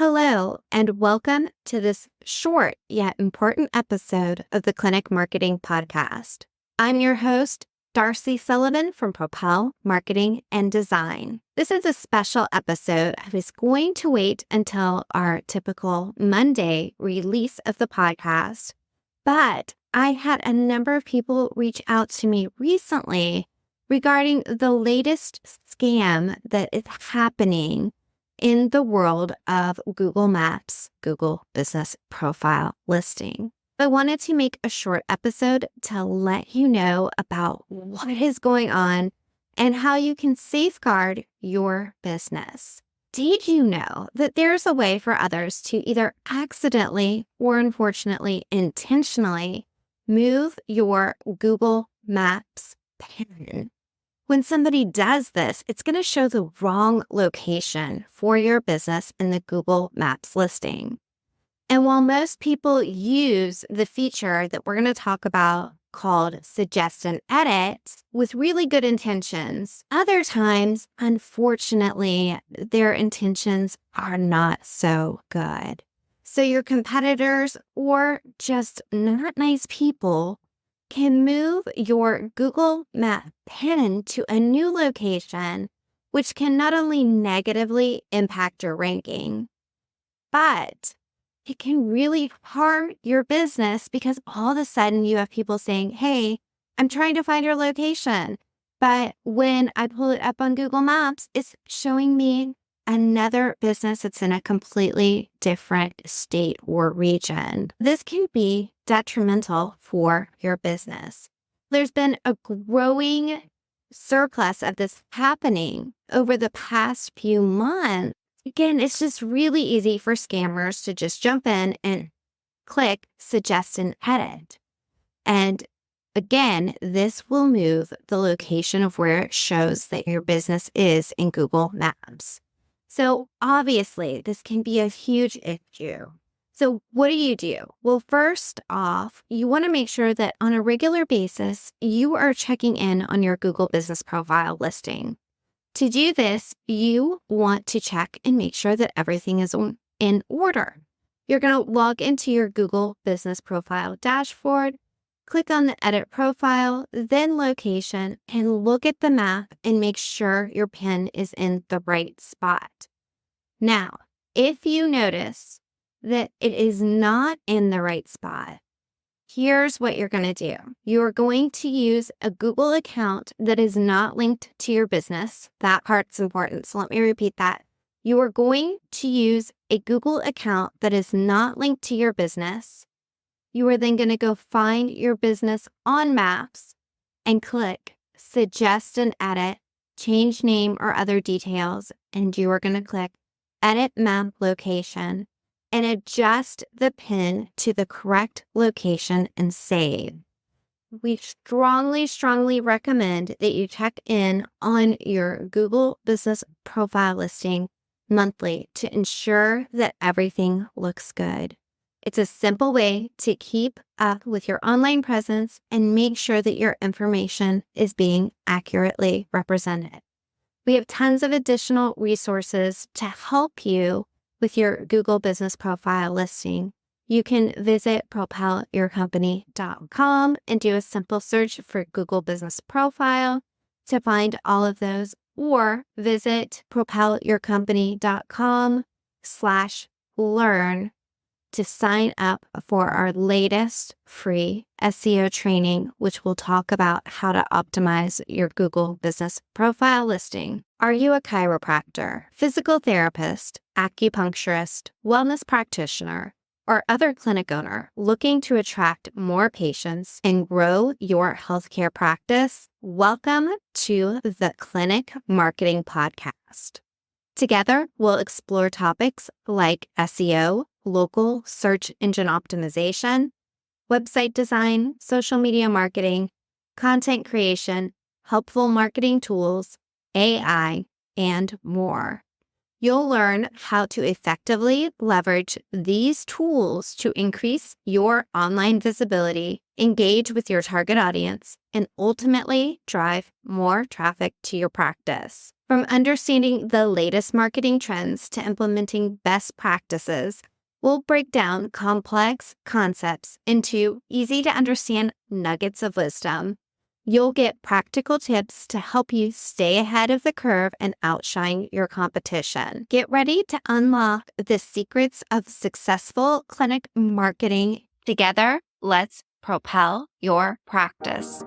Hello, and welcome to this short yet important episode of the Clinic Marketing Podcast. I'm your host, Darcy Sullivan from Propel Marketing and Design. This is a special episode. I was going to wait until our typical Monday release of the podcast, but I had a number of people reach out to me recently regarding the latest scam that is happening in the world of Google Maps, Google Business Profile Listing. I wanted to make a short episode to let you know about what is going on and how you can safeguard your business. Did you know that there's a way for others to either accidentally or unfortunately intentionally move your Google Maps pin? When somebody does this, it's going to show the wrong location for your business in the Google Maps listing. And while most people use the feature that we're going to talk about called Suggest and Edit with really good intentions, other times, unfortunately, their intentions are not so good. So your competitors or just not nice people can move your Google Map pin to a new location, which can not only negatively impact your ranking, but it can really harm your business because all of a sudden you have people saying, hey, I'm trying to find your location. But when I pull it up on Google Maps, it's showing me another business that's in a completely different state or region. This can be detrimental for your business. There's been a growing surplus of this happening over the past few months. Again, it's just really easy for scammers to just jump in and click Suggest and Edit. And again, this will move the location of where it shows that your business is in Google Maps. So obviously, this can be a huge issue. So what do? Well, first off, you want to make sure that on a regular basis, you are checking in on your Google Business Profile listing. To do this, you want to check and make sure that everything is in order. You're going to log into your Google Business Profile dashboard, click on the Edit Profile, then Location, and look at the map and make sure your pin is in the right spot. Now, if you notice that it is not in the right spot, here's what you're going to do. You're going to use a Google account that is not linked to your business. That part's important, so let me repeat that. You are going to use a Google account that is not linked to your business. You are then going to go find your business on Maps and click Suggest and Edit, change name or other details, and you are going to click Edit Map Location and adjust the pin to the correct location and save. We strongly recommend that you check in on your Google Business Profile listing monthly to ensure that everything looks good. It's a simple way to keep up with your online presence and make sure that your information is being accurately represented. We have tons of additional resources to help you with your Google Business Profile listing. You can visit propelyourcompany.com and do a simple search for Google Business Profile to find all of those, or visit propelyourcompany.com/learn to sign up for our latest free SEO training, which will talk about how to optimize your Google Business Profile listing. Are you a chiropractor, physical therapist, acupuncturist, wellness practitioner, or other clinic owner looking to attract more patients and grow your healthcare practice? Welcome to the Clinic Marketing Podcast. Together, we'll explore topics like SEO, local search engine optimization, website design, social media marketing, content creation, helpful marketing tools, AI, and more. You'll learn how to effectively leverage these tools to increase your online visibility, engage with your target audience, and ultimately drive more traffic to your practice. From understanding the latest marketing trends to implementing best practices, we'll break down complex concepts into easy-to-understand nuggets of wisdom. You'll get practical tips to help you stay ahead of the curve and outshine your competition. Get ready to unlock the secrets of successful clinic marketing. Together, let's propel your practice.